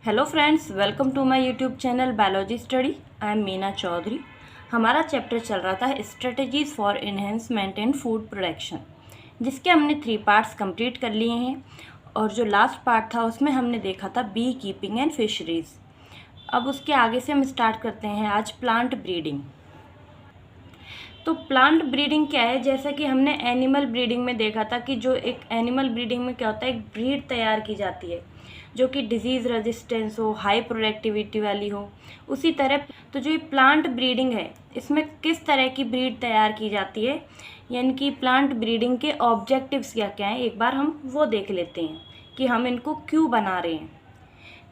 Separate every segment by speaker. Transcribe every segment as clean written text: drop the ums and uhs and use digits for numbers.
Speaker 1: Hello friends, welcome to my YouTube channel biology study. I am Meena Chaudhary. हमारा chapter चल रहा था strategies for enhancement in food production, जिसके हमने 3 पार्ट्स कंप्लीट कर लिए हैं। और जो लास्ट पार्ट था उसमें हमने देखा था बी कीपिंग एंड फिशरीज़। अब उसके आगे से हम स्टार्ट करते हैं आज प्लांट ब्रीडिंग। तो प्लांट ब्रीडिंग क्या है? जैसा कि हमने एनिमल ब्रीडिंग में देखा था कि जो एक एनिमल ब्रीडिंग में क्या होता है, एक ब्रीड तैयार की जाती है जो कि डिजीज़ रेजिस्टेंस हो, हाई प्रोडक्टिविटी वाली हो। उसी तरह तो जो ये प्लांट ब्रीडिंग है, इसमें किस तरह की ब्रीड तैयार की जाती है, यानी कि प्लांट ब्रीडिंग के ऑब्जेक्टिव्स क्या क्या हैं, एक बार हम वो देख लेते हैं कि हम इनको क्यों बना रहे हैं।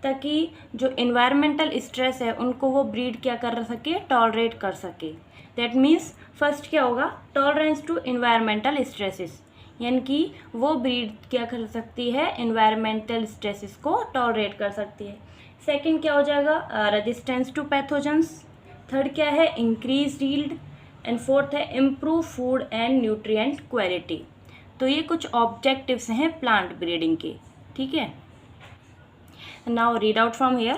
Speaker 1: ताकि जो इन्वायरमेंटल स्ट्रेस है उनको वो ब्रीड क्या कर सके, टॉलरेट कर सके। दैट मीन्स फर्स्ट क्या होगा, टॉलरेंस टू इन्वायरमेंटल स्ट्रेसेस, यानी कि वो ब्रीड क्या कर सकती है, इन्वायरमेंटल स्ट्रेसेस को टॉलरेट कर सकती है। सेकंड क्या हो जाएगा, रेजिस्टेंस टू पैथोजेंस। थर्ड क्या है, इंक्रीज यील्ड। एंड फोर्थ है improve food and nutrient quality. तो ये कुछ ऑब्जेक्टिव्स हैं प्लांट ब्रीडिंग के, ठीक है। Now read out from here.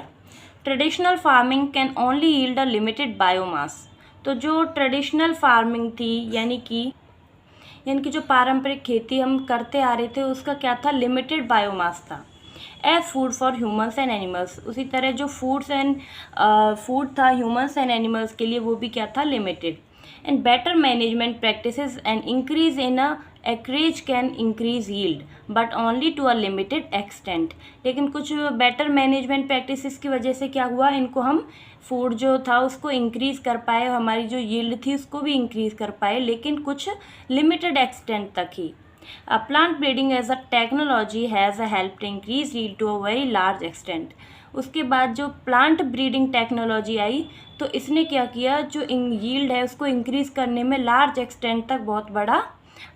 Speaker 1: Traditional farming can only yield a limited biomass. तो जो ट्रेडिशनल फार्मिंग थी, यानी कि जो पारंपरिक खेती हम करते आ रहे थे, उसका क्या था, लिमिटेड बायोमास था। As food for humans and animals, उसी तरह जो फूड था ह्यूमंस एंड एनिमल्स के लिए, वो भी क्या था, limited. And better management practices and increase in a acreage can increase yield but only to a limited extent. लेकिन कुछ बेटर मैनेजमेंट प्रैक्टिसेस की वजह से क्या हुआ, इनको हम फूड जो था उसको इंक्रीज कर पाए, हमारी जो यील्ड थी उसको भी इंक्रीज कर पाए, लेकिन कुछ लिमिटेड एक्सटेंट तक ही। Plant breeding as a technology has help to increase yield to a very large extent. उसके बाद जो प्लांट ब्रीडिंग टेक्नोलॉजी आई, तो इसने क्या किया, जो यील्ड है उसको इंक्रीज करने में लार्ज एक्सटेंट तक बहुत बड़ा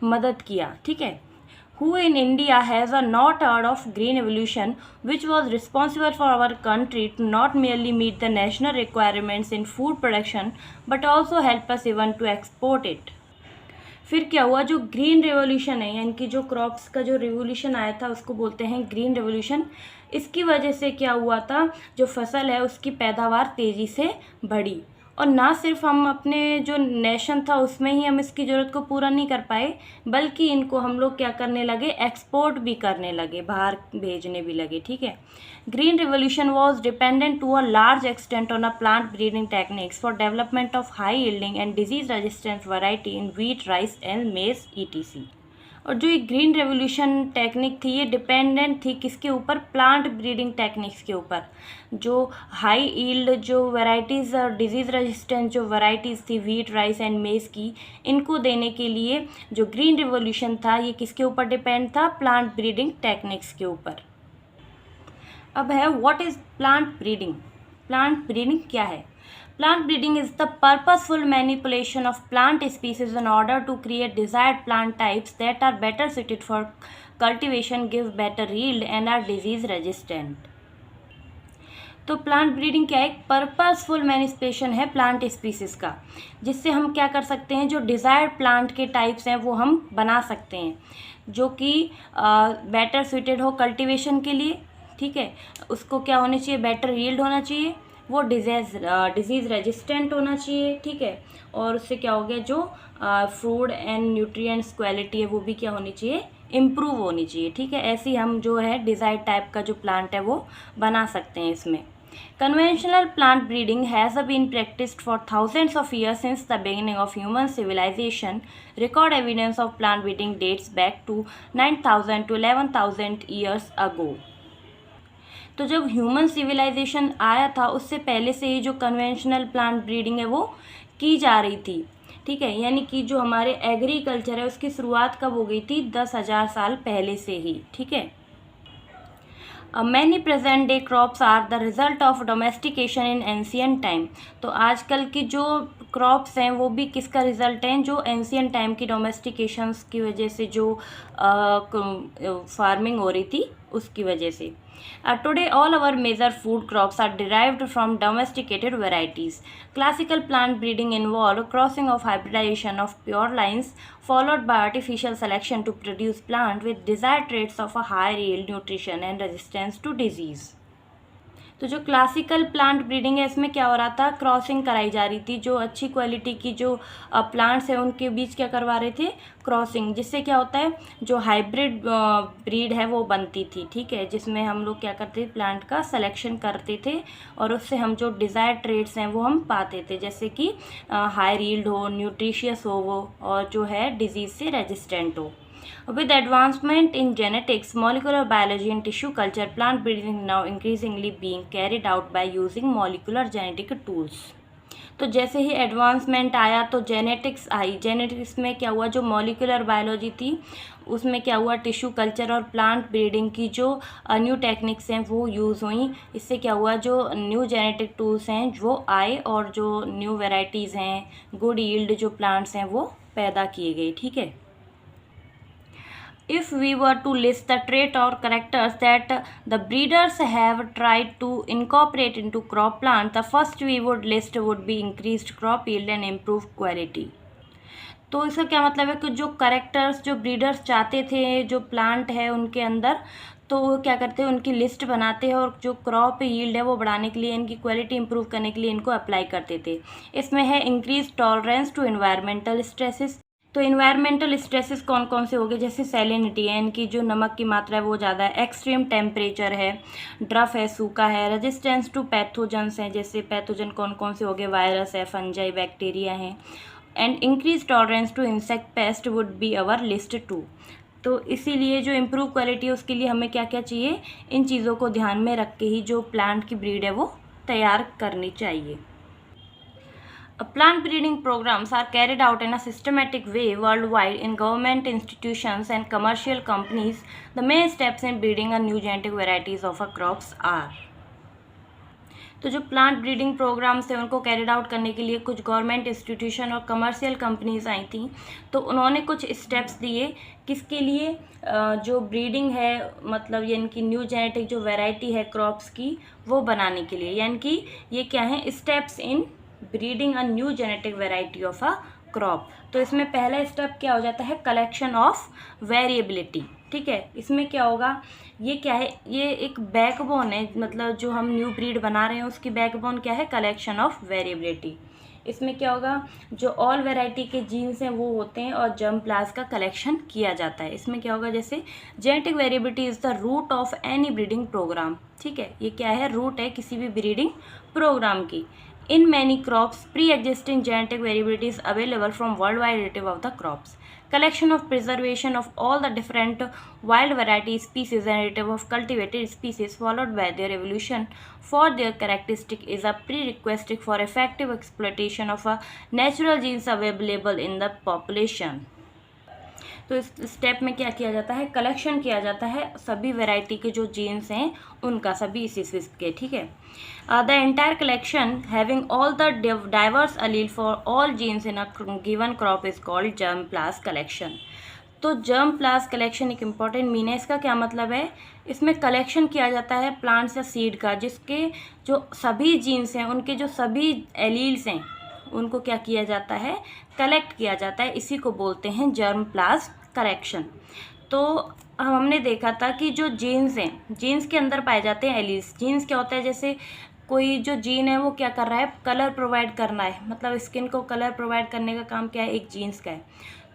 Speaker 1: मदद किया, ठीक है। Who in India has a not heard of green evolution, which was responsible for our country to not merely meet the national requirements in food production, but also help us even to export it. फिर क्या हुआ, जो green revolution है, यानी कि जो crops का जो रेवोल्यूशन आया था उसको बोलते हैं ग्रीन रेवोल्यूशन। इसकी वजह से क्या हुआ था, जो फसल है उसकी पैदावार तेज़ी से बढ़ी। और ना सिर्फ हम अपने जो नेशन था उसमें ही हम इसकी ज़रूरत को पूरा नहीं कर पाए, बल्कि इनको हम लोग क्या करने लगे, एक्सपोर्ट भी करने लगे, बाहर भेजने भी लगे, ठीक है। Green revolution was dependent to a large extent on a plant breeding techniques for development of high yielding and disease resistant variety in wheat, rice and maize etc. और जो ये ग्रीन रेवोल्यूशन टेक्निक थी, ये dependent थी किसके ऊपर, plant breeding techniques के ऊपर। जो हाई यील्ड जो वैरायटीज़ और डिजीज़ रेजिस्टेंट जो वैरायटीज़ थी व्हीट, राइस एंड मेज़ की, इनको देने के लिए जो ग्रीन रेवोल्यूशन था, ये किसके ऊपर डिपेंड था, प्लांट ब्रीडिंग टेक्निक्स के ऊपर। अब है what is plant breeding. Plant breeding क्या है? Plant breeding is the purposeful manipulation of plant species in order to create desired plant types that are better suited for cultivation, give better yield and are disease resistant. तो plant breeding क्या है, एक purposeful manipulation है plant species का, जिससे हम क्या कर सकते हैं, जो डिज़ायर्ड प्लांट के टाइप्स हैं वो हम बना सकते हैं, जो कि बेटर सुइटेड हो कल्टीवेशन के लिए, ठीक है। उसको क्या होना चाहिए, बेटर यील्ड होना चाहिए, वो डिजीज़ रेजिस्टेंट होना चाहिए, ठीक है। और उससे क्या हो गया, जो फूड एंड न्यूट्रिएंट्स क्वालिटी है वो भी क्या होनी चाहिए, इम्प्रूव होनी चाहिए, ठीक है। ऐसे ही हम जो है डिज़ायर्ड टाइप का जो प्लांट है वो बना सकते हैं इसमें। Conventional plant breeding has been practiced for thousands of years since the beginning of human civilization. Record evidence of plant breeding dates back to 9,000 to 11,000 years ago. तो जब ह्यूमन सिविलाइजेशन आया था उससे पहले से ही जो कन्वेंशनल प्लांट ब्रीडिंग है वो की जा रही थी, ठीक है। यानी कि जो हमारे एग्रीकल्चर है उसकी शुरुआत कब हो गई थी, 10,000 साल पहले से ही, ठीक है। Many present day crops are the result of domestication in ancient time. तो आजकल की जो क्रॉप्स हैं वो भी किसका रिजल्ट हैं, जो एंशियंट टाइम की डोमेस्टिकेशंस की वजह से जो फार्मिंग हो रही थी उसकी वजह से। Today, all our major food crops are derived from domesticated varieties. Classical plant breeding involved crossing of hybridization of pure lines followed by artificial selection to produce plant with desired traits of a higher yield, nutrition and resistance to disease. तो जो classical plant breeding है इसमें क्या हो रहा था, crossing कराई जा रही थी। जो अच्छी क्वालिटी की जो प्लांट्स हैं उनके बीच क्या करवा रहे थे, क्रॉसिंग, जिससे क्या होता है जो हाइब्रिड ब्रीड है वो बनती थी, ठीक है, जिसमें हम लोग क्या करते थे, प्लांट का सिलेक्शन करते थे और उससे हम जो डिज़ायर्ड ट्रेड्स हैं वो हम पाते थे, जैसे कि हाई यील्ड हो, न्यूट्रिशियस हो वो, और जो है डिजीज़ से रेजिस्टेंट हो। With advancement in genetics, molecular biology and tissue culture, plant breeding is now increasingly being carried out by using molecular genetic tools. तो जैसे ही एडवांसमेंट आया तो जेनेटिक्स आई। जेनेटिक्स में क्या हुआ, जो मॉलिकुलर बायोलॉजी थी उसमें क्या हुआ, टिश्यू कल्चर और प्लांट ब्रीडिंग की जो न्यू टेक्निक्स हैं वो यूज़ हुई। इससे क्या हुआ, जो न्यू जेनेटिक टूल्स हैं वो आए और जो न्यू वेराइटीज़ हैं, गुड यील्ड जो प्लांट्स हैं वो पैदा किए गए, ठीक है। If we were to list the trait or characters that the breeders have tried to incorporate into crop plant, the first we would list would be increased crop yield and improved quality. तो इसका क्या मतलब है कि जो characters जो breeders चाहते थे जो प्लांट है उनके अंदर, तो वो क्या करते हैं, उनकी लिस्ट बनाते हैं और जो क्रॉप यील्ड है वो बढ़ाने के लिए, इनकी क्वालिटी इंप्रूव करने के लिए इनको अप्लाई करते थे। इसमें है increase tolerance to environmental stresses. तो इन्वायरमेंटल स्ट्रेसेस कौन कौन से हो गए, जैसे सैलिनिटी है, इनकी जो नमक की मात्रा है वो ज़्यादा है, एक्सट्रीम टेम्परेचर है, ड्रफ है, सूखा है, रेजिस्टेंस टू पैथोजन्स हैं, जैसे पैथोजन कौन कौन से हो गए, वायरस है, फंजाई, बैक्टीरिया हैं, and increase tolerance to insect pest would be our list too. तो इसीलिए जो इम्प्रूव क्वालिटी है उसके लिए हमें क्या क्या चाहिए, इन चीज़ों को ध्यान में रख के ही जो प्लांट की ब्रीड है वो तैयार करनी चाहिए। Plant breeding programs are carried out in a systematic way worldwide in government institutions and commercial companies. The main steps in breeding a new genetic varieties of a crops are. तो जो plant breeding programmes थे उनको carried out करने के लिए कुछ government institution और commercial companies आई थी, तो उन्होंने कुछ स्टेप्स दिए किसके लिए, जो ब्रीडिंग है मतलब यानी कि न्यू जेनेटिक जो वैरायटी है क्रॉप्स की वो बनाने के लिए, यानी कि ये क्या है, steps in breeding a new genetic variety of a crop. तो इसमें पहला स्टेप क्या हो जाता है, कलेक्शन ऑफ वेरिएबिलिटी, ठीक है। इसमें क्या होगा, ये क्या है, ये एक बैकबोन है, मतलब जो हम न्यू ब्रीड बना रहे हैं उसकी बैकबोन क्या है, कलेक्शन ऑफ वेरिएबिलिटी। इसमें क्या होगा, जो ऑल वैरायटी के जीन्स हैं वो होते हैं और जर्म प्लास का कलेक्शन किया जाता है। इसमें क्या होगा, जैसे genetic variability is the root of any breeding programme, ठीक है, ये क्या है, रूट है किसी भी ब्रीडिंग प्रोग्राम की। In many crops, pre-existing genetic variability is available from worldwide relative of the crops. Collection of preservation of all the different wild variety species and relative of cultivated species followed by their evolution for their characteristic is a prerequisite for effective exploitation of a natural genes available in the population. तो इस step में क्या किया जाता है, collection किया जाता है सभी वैरायटी के जो जीन्स हैं उनका, सभी स्पीसीज के, ठीक है। The entire collection having all the diverse allele for all genes in a given crop is called germplasm collection. तो जर्म प्लास कलेक्शन एक इम्पॉर्टेंट मीन है। इसका क्या मतलब है, इसमें कलेक्शन किया जाता है प्लांट्स या सीड का, जिसके जो सभी जीन्स हैं उनके जो सभी एलील्स हैं उनको क्या किया जाता है, कलेक्ट किया जाता है, इसी को बोलते हैं जर्म प्लास कलेक्शन। तो हमने देखा था कि जो जीन्स हैं, जीन्स के अंदर पाए जाते हैं एलील्स। जीन्स क्या होता है, जैसे कोई जो जीन है वो क्या कर रहा है, कलर प्रोवाइड करना है, मतलब स्किन को कलर प्रोवाइड करने का काम क्या है, एक जीन्स का है।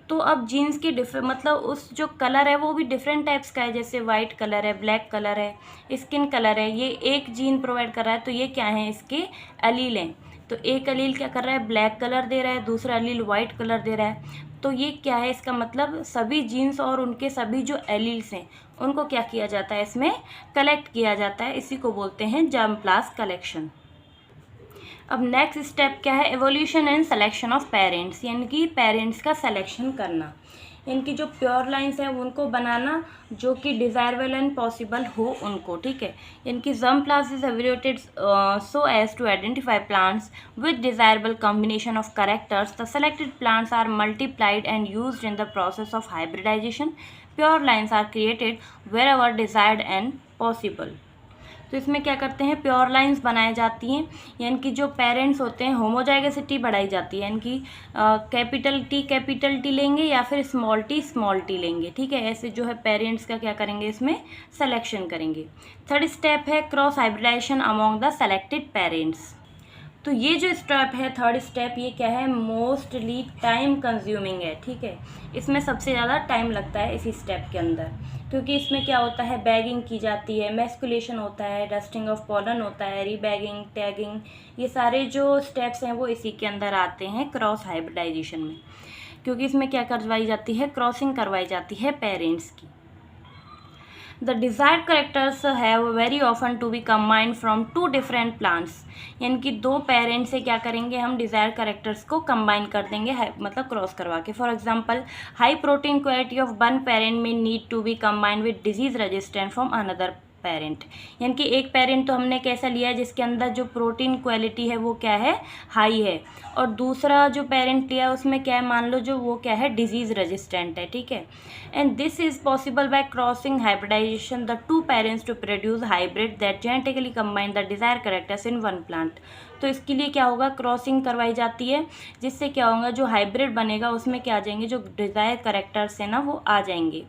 Speaker 1: तो अब जीन्स की मतलब उस जो कलर है वो भी डिफरेंट टाइप्स का है, जैसे वाइट कलर है, ब्लैक कलर है, स्किन कलर है, ये एक जीन प्रोवाइड कर रहा है, तो ये क्या है, इसके एलील हैं। तो एक एलील क्या कर रहा है, ब्लैक कलर दे रहा है, दूसरा एलील वाइट कलर दे रहा है। तो ये क्या है, इसका मतलब सभी जीन्स और उनके सभी जो एलील्स हैं उनको क्या किया जाता है, इसमें कलेक्ट किया जाता है, इसी को बोलते हैं जर्म प्लास कलेक्शन। अब नेक्स्ट स्टेप क्या है, evolution and selection of parents, यानी कि पेरेंट्स का सिलेक्शन करना, इनकी जो प्योर लाइंस हैं उनको बनाना जो कि डिज़ायरेबल एंड पॉसिबल हो उनको, ठीक है। इनकी germplasm is evaluated so as to identify plants with desirable combination of characters. The selected plants are multiplied and used in the process of hybridization. Pure lines are created wherever desired and possible. तो इसमें क्या करते हैं, pure lines बनाई जाती हैं, यानी कि जो पेरेंट्स होते हैं होमोजाइगोसिटी बढ़ाई जाती है, यानी कि कैपिटल टी लेंगे या फिर स्मॉल टी लेंगे, ठीक है। ऐसे जो है पेरेंट्स का क्या करेंगे, इसमें सिलेक्शन करेंगे। थर्ड स्टेप है cross hybridization among the selected parents. तो ये जो स्टेप है, थर्ड स्टेप, ये क्या है, मोस्टली टाइम कंज्यूमिंग है, ठीक है। इसमें सबसे ज़्यादा टाइम लगता है इसी स्टेप के अंदर, क्योंकि इसमें क्या होता है, बैगिंग की जाती है, मैस्कुलेशन होता है, डस्टिंग ऑफ पॉलन होता है, रीबैगिंग, टैगिंग, ये सारे जो स्टेप्स हैं वो इसी के अंदर आते हैं क्रॉस हाइब्रिडाइजेशन में, क्योंकि इसमें क्या करवाई जाती है, क्रॉसिंग करवाई जाती है पेरेंट्स की। The desired characters have very often to be combined from two different plants, यानी कि दो पेरेंट से क्या करेंगे हम, डिज़ायर करेक्टर्स को कंबाइन कर देंगे, मतलब क्रॉस करवा के। For example, high protein quality of one parent में need to be combined with disease resistant from another parent, यानी कि एक पेरेंट तो हमने कैसा लिया है जिसके अंदर जो प्रोटीन क्वालिटी है वो क्या है, हाई है, और दूसरा जो पेरेंट लिया है उसमें क्या है, मान लो जो वो क्या है, डिजीज़ रेजिस्टेंट है, ठीक है। And this is possible by crossing hybridization the two parents to produce hybrid that genetically combine the desire characters in one plant. तो इसके लिए क्या होगा, क्रॉसिंग करवाई जाती है, जिससे क्या होगा, जो हाइब्रिड बनेगा उसमें क्या आ जाएंगे, जो डिज़ायर कैरेक्टर्स हैं ना वो आ जाएंगे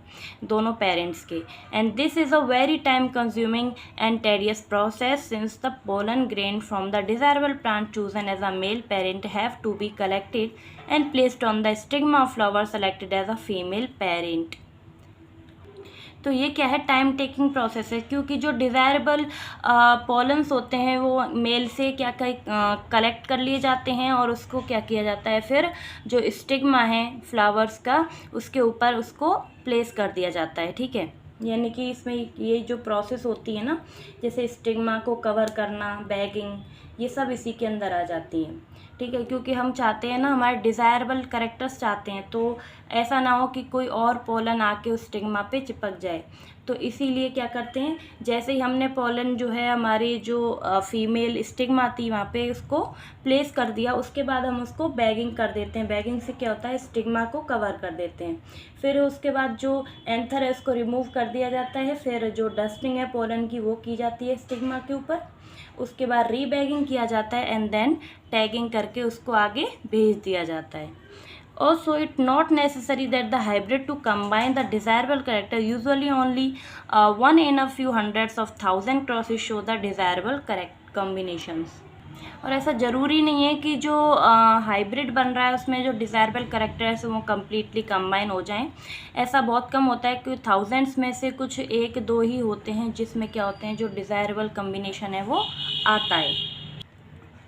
Speaker 1: दोनों पेरेंट्स के। And this is a very time consuming and tedious process since the pollen grain from the desirable plant chosen as a male parent have to be collected and placed on the stigma of flower selected as a female parent. तो ये क्या है, time taking process है, क्योंकि जो desirable pollens होते हैं वो मेल से क्या कलेक्ट कर लिए जाते हैं और उसको क्या किया जाता है, फिर जो स्टिग्मा है फ्लावर्स का उसके ऊपर उसको प्लेस कर दिया जाता है, ठीक है। यानी कि इसमें ये जो प्रोसेस होती है ना, जैसे स्टिग्मा को कवर करना, बैगिंग, ये सब इसी के अंदर आ जाती है, ठीक है। क्योंकि हम चाहते हैं ना, हमारे डिज़ायरेबल कैरेक्टर्स चाहते हैं, तो ऐसा ना हो कि कोई और पोलन आके उस स्टिग्मा पे चिपक जाए, तो इसीलिए क्या करते हैं, जैसे ही हमने पोलन जो है हमारी जो फीमेल स्टिग्मा थी वहाँ पे उसको प्लेस कर दिया, उसके बाद हम उसको बैगिंग कर देते हैं। बैगिंग से क्या होता है, स्टिग्मा को कवर कर देते हैं, फिर उसके बाद जो एंथर है उसको रिमूव कर दिया जाता है, फिर जो डस्टिंग है पोलन की वो की जाती है स्टिग्मा के ऊपर, उसके बाद रीबैगिंग किया जाता है एंड देन टैगिंग करके उसको आगे भेज दिया जाता है। Also, it's not necessary that the hybrid to combine the desirable character. Usually, only one in a few hundreds of thousand crosses show the desirable correct combinations. और ऐसा ज़रूरी नहीं है कि जो हाइब्रिड बन रहा है उसमें जो डिज़ायरेबल कैरेक्टर्स वो कम्प्लीटली कंबाइन हो जाएं। ऐसा बहुत कम होता है कि थाउजेंड्स में से कुछ एक दो ही होते हैं जिसमें क्या होते हैं, जो डिज़ायरेबल कम्बिनेशन है वो आता है।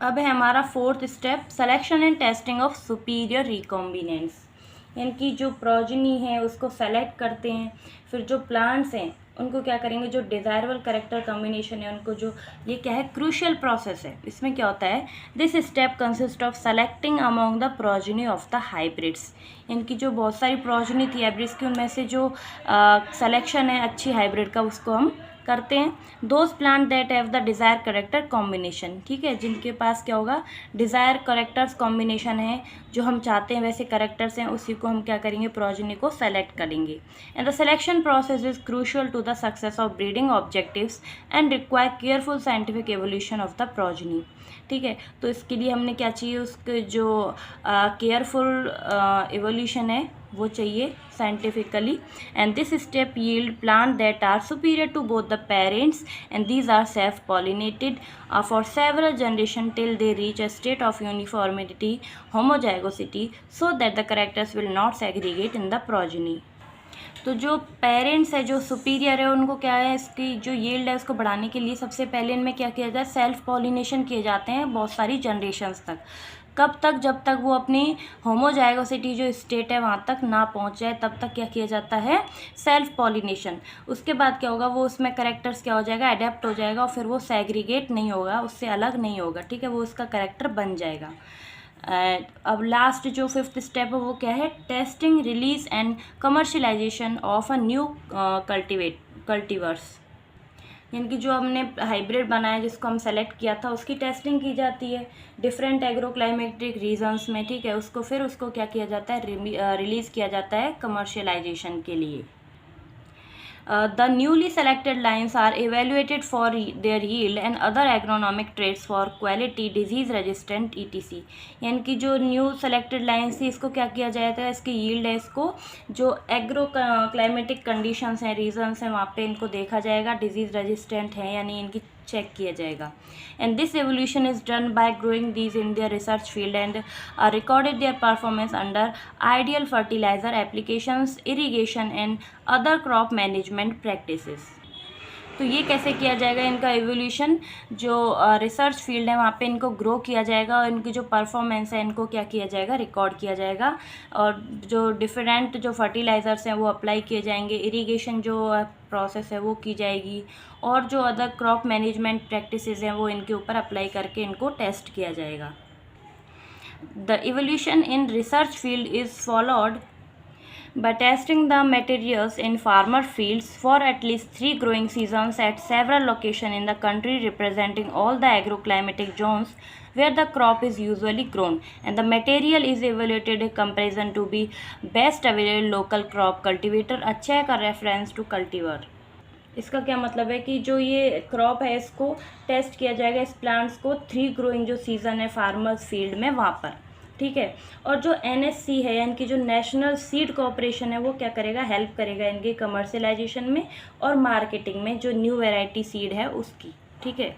Speaker 1: अब है हमारा fourth step, selection and testing of superior recombinants, यानी कि जो प्रोजेनी है उसको सेलेक्ट करते हैं, फिर जो प्लांट्स हैं उनको क्या करेंगे, जो डिज़ायरेबल कैरेक्टर कॉम्बिनेशन है उनको, जो ये क्या है, क्रूशियल प्रोसेस है। इसमें क्या होता है, this step consist of selecting among the progeny of the hybrids, यानी कि जो बहुत सारी प्रोजेनी थी हाइब्रिड्स की, उनमें से जो सेलेक्शन है अच्छी हाइब्रिड का उसको हम करते हैं। Those plant that have the desire character combination, ठीक है, जिनके पास क्या होगा, डिज़ायर करेक्टर्स कॉम्बिनेशन है, जो हम चाहते हैं वैसे करेक्टर्स हैं, उसी को हम क्या करेंगे, प्रोजेनी को सेलेक्ट करेंगे। And the selection process is crucial to the success of breeding objectives and require careful scientific evolution of the progeny, ठीक है। तो इसके लिए हमने क्या चाहिए, उसके जो केयरफुल एवोल्यूशन है वो चाहिए scientifically, and this step yield plant that are superior to both the parents and these are self pollinated for several generation till they reach a state of uniformity homozygosity so that the characters will not segregate in the progeny. तो जो parents है जो superior है उनको क्या है, इसकी जो यील्ड है उसको बढ़ाने के लिए सबसे पहले इनमें क्या किया जाए, सेल्फ पॉलिनेशन किए जाते हैं बहुत सारी जनरेशन्स तक। कब तक, जब तक वो अपनी होमोजाइगोसिटी जो स्टेट है वहाँ तक ना पहुँच जाए तब तक क्या किया जाता है, सेल्फ पॉलिनेशन। उसके बाद क्या होगा, वो उसमें कैरेक्टर्स क्या हो जाएगा, अडेप्ट हो जाएगा और फिर वो सेग्रीगेट नहीं होगा, उससे अलग नहीं होगा, ठीक है, वो उसका कैरेक्टर बन जाएगा। अब लास्ट जो फिफ्थ स्टेप है वो क्या है, testing, release and commercialisation of a new cultivars, यानी कि जो हमने हाइब्रिड बनाया जिसको हम सेलेक्ट किया था उसकी टेस्टिंग की जाती है डिफरेंट एग्रोक्लाइमेटिक रीजन्स में, ठीक है। उसको फिर उसको क्या किया जाता है, रिलीज़ किया जाता है कमर्शियलाइजेशन के लिए। The newly selected lines are evaluated for their yield and other agronomic traits for quality, disease resistant etc. यानी कि जो न्यू सेलेक्टेड लाइन्स थी इसको क्या किया जाएगा, इसकी यील्ड है, इसको जो एग्रो क्लाइमेटिक कंडीशंस हैं, रीजन्स हैं, वहाँ पे इनको देखा जाएगा, डिजीज़ रेजिस्टेंट है यानी इनकी चेक किया जाएगा. And this evolution is done by growing these in their research field and recorded their performance under ideal fertilizer applications, irrigation and other crop management practices. तो ये कैसे किया जाएगा, इनका एवोल्यूशन जो रिसर्च फील्ड है वहाँ पे इनको ग्रो किया जाएगा और इनकी जो परफॉर्मेंस है इनको क्या किया जाएगा, रिकॉर्ड किया जाएगा. और जो डिफरेंट जो फर्टिलाइज़र्स हैं वो अप्लाई किए जाएंगे, इरिगेशन जो प्रोसेस है वो की जाएगी, और जो अदर क्रॉप मैनेजमेंट प्रैक्टिसेस हैं वो इनके ऊपर अप्लाई करके इनको टेस्ट किया जाएगा. The evolution in research field is followed by testing the materials in farmer fields for at least 3 growing seasons at several locations in the country representing all the agroclimatic zones where the crop is usually grown, and the material is evaluated in comparison to be best available local crop cultivator. a check a reference to cultivar. इसका क्या मतलब है कि जो ये crop है इसको test किया जाएगा, इस प्लांट्स को 3 ग्रोइंग जो सीज़न है फार्मर्स फील्ड में वहाँ पर, ठीक है. और जो NSC है यानी कि जो नेशनल सीड कॉर्पोरेशन है वो क्या करेगा, हेल्प करेगा इनके कमर्शलाइजेशन में और मार्केटिंग में जो न्यू वैरायटी सीड है उसकी, ठीक है.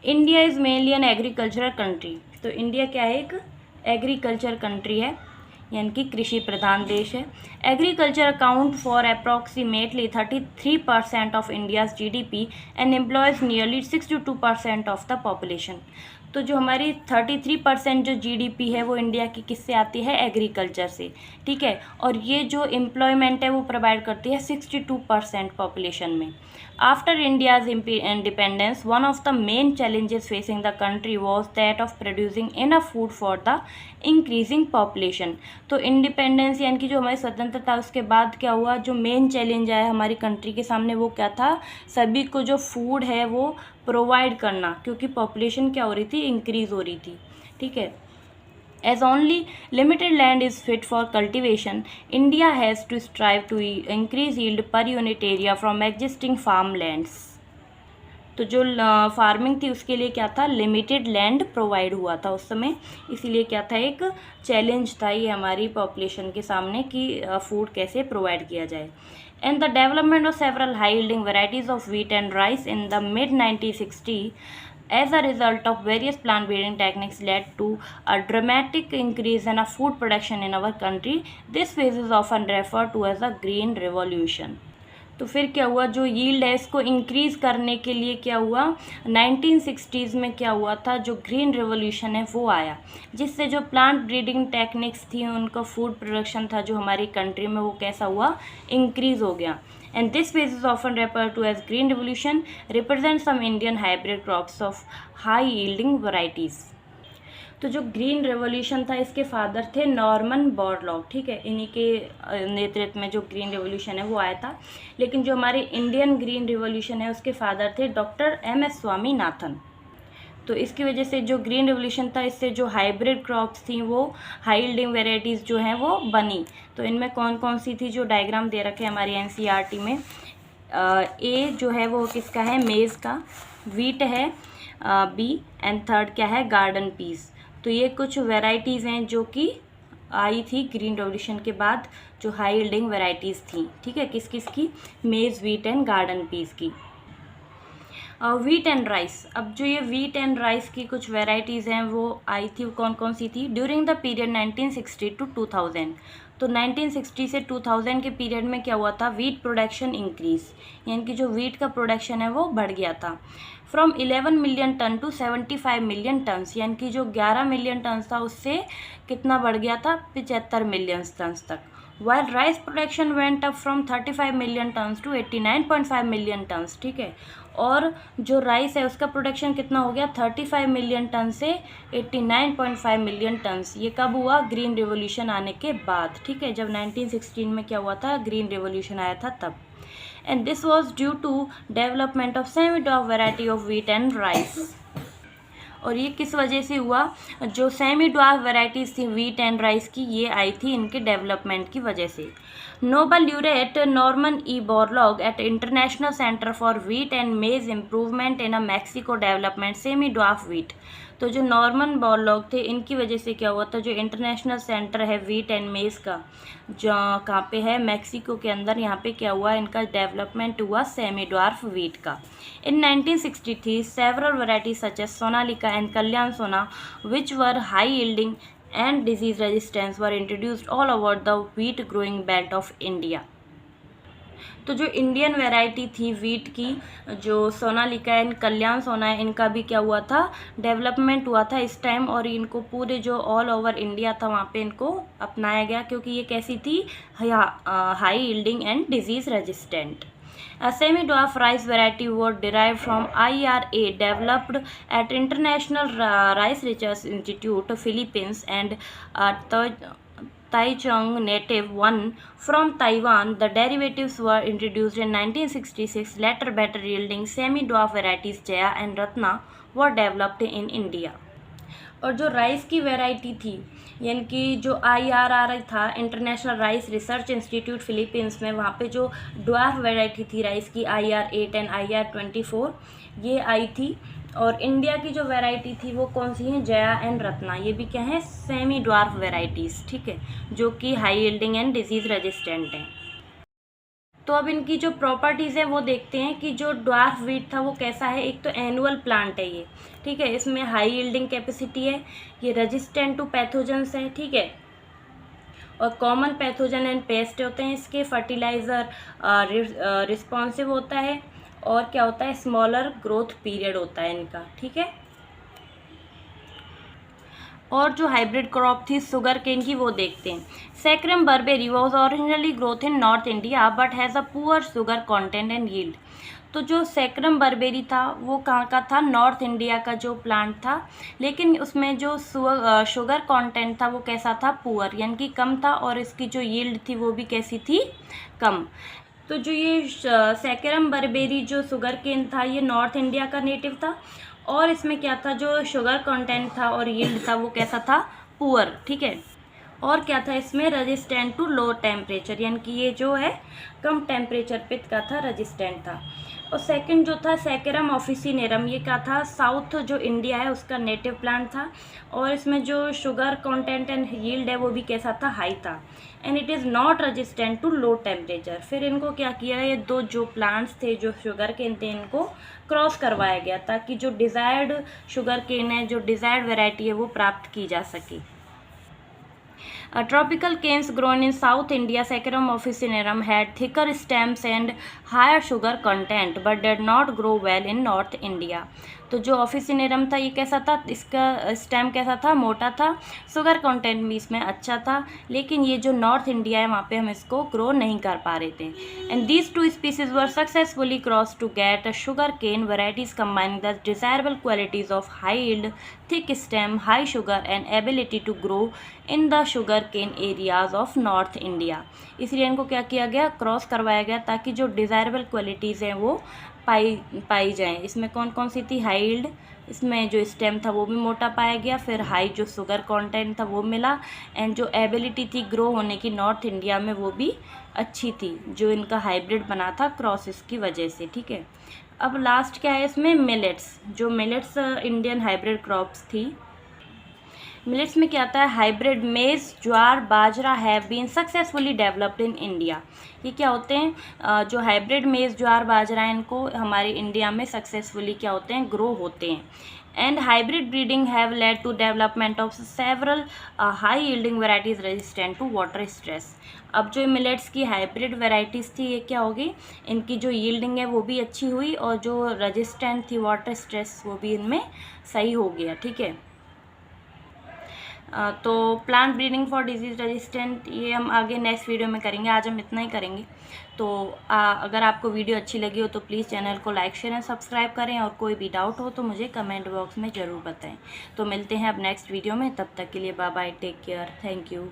Speaker 1: India is mainly an agricultural country. तो इंडिया क्या है, एक एग्रीकल्चर कंट्री है यानी कि कृषि प्रधान देश है. Agriculture account for approximately 33% of India's GDP and employees nearly 62% of the population. तो जो हमारी 33% जो GDP है वो इंडिया की किससे आती है, एग्रीकल्चर से, ठीक है. और ये जो एम्प्लॉयमेंट है वो प्रोवाइड करती है 62% पॉपुलेशन में. After India's independence one of the main challenges facing the country was that of producing enough food for the increasing population. तो इंडिपेंडेंस यानी कि जो हमारी स्वतंत्रता उसके बाद क्या हुआ, जो मेन चैलेंज आया हमारी कंट्री के सामने वो क्या था, सभी को जो फूड है वो प्रोवाइड करना, क्योंकि पॉपुलेशन क्या हो रही थी, इंक्रीज़ हो रही थी, ठीक है. As only limited land is fit for cultivation, India has to strive to increase yield per unit area from existing farmlands. तो जो फार्मिंग थी उसके लिए क्या था, लिमिटेड लैंड प्रोवाइड हुआ था उस समय, इसीलिए क्या था, एक चैलेंज था ये हमारी पॉपुलेशन के सामने कि फूड कैसे प्रोवाइड किया जाए. And the development of several high-yielding varieties of wheat and rice in the mid-1960s as a result of various plant breeding techniques led to a dramatic increase in food production in our country. This phase is often referred to as the Green Revolution. तो फिर क्या हुआ, जो yield है इसको increase करने के लिए क्या हुआ, 1960s में क्या हुआ था, जो ग्रीन रेवोल्यूशन है वो आया, जिससे जो प्लांट ब्रीडिंग टेक्निक्स थी उनका फूड प्रोडक्शन था जो हमारी कंट्री में वो कैसा हुआ, इंक्रीज़ हो गया. And this phase is often refer to as green revolution, represent some Indian hybrid crops of high yielding varieties. तो जो ग्रीन रेवोल्यूशन था इसके फादर थे नॉर्मन बोरलॉग, ठीक है, इन्हीं के नेतृत्व में जो ग्रीन रेवोल्यूशन है वो आया था. लेकिन जो हमारे इंडियन ग्रीन रेवोल्यूशन है उसके फादर थे डॉक्टर MS स्वामीनाथन. तो इसकी वजह से जो ग्रीन रेवोल्यूशन था इससे जो हाइब्रिड क्रॉप्स थी वो हाई यील्डिंग वेराइटीज़ जो हैं वो बनी. तो इनमें कौन कौन सी थी, जो डायग्राम दे रखे हैं हमारी NCERT में. ए जो है वो किसका है, मेज़ का, वीट है B, एंड थर्ड क्या है, गार्डन पीस. तो ये कुछ वेराइटीज़ हैं जो कि आई थी ग्रीन रेवोल्यूशन के बाद, जो हाई यील्डिंग वेराइटीज़ थी, ठीक है, किस किस की, मेज़, वीट एंड गार्डन पीस की. Wheat and rice. अब जो ये वीट एंड राइस की कुछ वेराइटीज़ हैं वो आई थी, कौन कौन सी थी, ड्यूरिंग द पीरियड 1960 to 2000. तो 1960 से 2000 के पीरियड में क्या हुआ था, वीट प्रोडक्शन इंक्रीज, यानी कि जो वीट का प्रोडक्शन है वो बढ़ गया था. From 11 million ton to 75 million tons, यानी कि जो 11 मिलियन टन्स था उससे कितना बढ़ गया था, 75 मिलियन टन्स तक. While rice production went up from 35 million tons to 89.5 million tons, ठीक है. और जो राइस है उसका प्रोडक्शन कितना हो गया, 35 मिलियन टन से 89.5 मिलियन टन्स. ये कब हुआ, ग्रीन रेवोल्यूशन आने के बाद, ठीक है, जब 1916 में क्या हुआ था, ग्रीन रेवोल्यूशन आया था तब. And this was due to development of semi-crop variety of wheat and rice. और ये किस वजह से हुआ, जो सेमी ड्वार्फ वेराइटीज़ थी वीट एंड राइस की, ये आई थी इनके डेवलपमेंट की वजह से। Nobel laureate Norman E Borlaug at International Center for Wheat and Maize Improvement in a Mexico development semi dwarf wheat. तो जो नॉर्मन बोरलॉग थे, इनकी वजह से क्या हुआ था, जो इंटरनेशनल सेंटर है वीट एंड मेज का, जो कहाँ पे है, मैक्सिको के अंदर, यहाँ पे क्या हुआ, इनका डेवलपमेंट हुआ सेमी ड्वार्फ वीट का। In 1963 several varieties such as Sonalika and Kalyan Sona which were high yielding and disease resistance were introduced all over the wheat growing belt of India। तो जो इंडियन वैरायटी थी वीट की, जो सोनालिका एंड कल्याण सोना है, इनका भी क्या हुआ था, डेवलपमेंट हुआ था इस टाइम, और इनको पूरे जो ऑल ओवर इंडिया था वहाँ पे इनको अपनाया गया, क्योंकि ये कैसी थी, high yielding and disease resistant. A semi-dwarf rice variety was derived from IRA, developed at International Rice Research Institute, Philippines, and Taichung native one from Taiwan. The derivatives were introduced in 1966. Later, better yielding semi-dwarf varieties Jaya and Ratna were developed in India। और जो rice की variety थी, यानी कि जो IRR था, international rice research institute Philippines में, वहाँ पे जो ड्वार्फ वैरायटी थी राइस की IR8 एंड IR24, ये आई थी। और इंडिया की जो वैरायटी थी वो कौन सी है, जया एंड रत्ना, ये भी क्या है, सेमी ड्वार्फ वैरायटीज़, ठीक है, जो कि high yielding and disease resistant हैं। तो अब इनकी जो प्रॉपर्टीज़ है वो देखते हैं कि जो ड्वार्फ वीट था वो कैसा है। एक तो एनुअल प्लांट है ये, ठीक है, इसमें हाई यील्डिंग कैपेसिटी है, ये रेजिस्टेंट टू पैथोजेंस है, ठीक है, और कॉमन पैथोजन एंड पेस्ट होते हैं इसके, फर्टिलाइज़र रिस्पॉन्सिव होता है, और क्या होता है, स्मॉलर ग्रोथ पीरियड होता है इनका, ठीक है। और जो हाइब्रिड क्रॉप थी शुगर केन की वो देखते हैं। Sacrum barberi was originally growth in north India but has a poor sugar content and yield. तो जो सैक्रम बर्बेरी था वो कहाँ का था, नॉर्थ इंडिया का जो प्लांट था, लेकिन उसमें जो शुगर कंटेंट था वो कैसा था, पुअर, यानी कि कम था, और इसकी जो यील्ड थी वो भी कैसी थी, कम। तो जो ये सैक्रम बर्बेरी जो शुगर केन था, ये नॉर्थ इंडिया का नेटिव था, और इसमें क्या था, जो शुगर कंटेंट था और यील्ड था वो कैसा था, पुअर, ठीक है। और क्या था इसमें, रेजिस्टेंट टू लो टेम्परेचर, यानी कि ये जो है कम टेम्परेचर पे का था, रेजिस्टेंट था। और सेकंड जो था सैकरम ऑफिसिनेरम, ये क्या था, साउथ जो इंडिया है उसका नेटिव प्लांट था, और इसमें जो शुगर कंटेंट एंड यील्ड है वो भी कैसा था, हाई था, and it is not resistant to low temperature. फिर इनको क्या किया, ये दो जो प्लांट्स थे जो शुगर केन थे, इनको क्रॉस करवाया गया ताकि जो डिज़ायर्ड शुगर केन है, जो डिज़ायर्ड वेराइटी है वो प्राप्त की जा सके। Tropical canes grown in South India, Saccharum officinarum, had thicker stems and higher sugar content, but did not grow well in North India। तो जो ऑफिसिनेरम था ये कैसा था, इसका स्टेम कैसा था, मोटा था, शुगर कंटेंट भी इसमें अच्छा था, लेकिन ये जो नॉर्थ इंडिया है वहाँ पे हम इसको ग्रो नहीं कर पा रहे थे। And these two species were successfully cross to get a sugar cane varieties combining the desirable qualities of high yield, thick stem, high sugar and ability to grow in the sugar cane areas of north India. इसलिए इनको क्या किया गया, cross करवाया गया ताकि जो desirable qualities हैं वो पाई जाएँ। इसमें कौन कौन सी थी, हाई यील्ड, इसमें जो स्टेम था वो भी मोटा पाया गया, फिर हाई जो शुगर कंटेंट था वो मिला, एंड जो एबिलिटी थी ग्रो होने की नॉर्थ इंडिया में वो भी अच्छी थी, जो इनका हाइब्रिड बना था क्रॉसेस की वजह से, ठीक है। अब लास्ट क्या है इसमें, मिलेट्स। जो मिलेट्स इंडियन हाइब्रिड क्रॉप्स थी, मिलेट्स में क्या आता है, hybrid maize, jowar, bajra have been successfully developed in India. ये क्या होते हैं, जो हाइब्रिड मेज, ज्वार, बाजरा हैं, इनको हमारे इंडिया में सक्सेसफुली क्या होते हैं, ग्रो होते हैं। And hybrid breeding have led to development of several high yielding varieties resistant to water stress. अब जो मिलेट्स की हाइब्रिड वेराइटीज़ थी ये क्या होगी, इनकी जो यील्डिंग है वो भी अच्छी हुई, और जो रेजिस्टेंट थी वाटर स्ट्रेस वो भी इनमें सही हो गया, ठीक है। तो plant breeding for disease resistant ये हम आगे नेक्स्ट वीडियो में करेंगे, आज हम इतना ही करेंगे। तो अगर आपको वीडियो अच्छी लगी हो तो प्लीज़ चैनल को लाइक, शेयर एंड सब्सक्राइब करें, और कोई भी डाउट हो तो मुझे कमेंट बॉक्स में ज़रूर बताएं। तो मिलते हैं अब नेक्स्ट वीडियो में, तब तक के लिए bye bye, take care, thank you.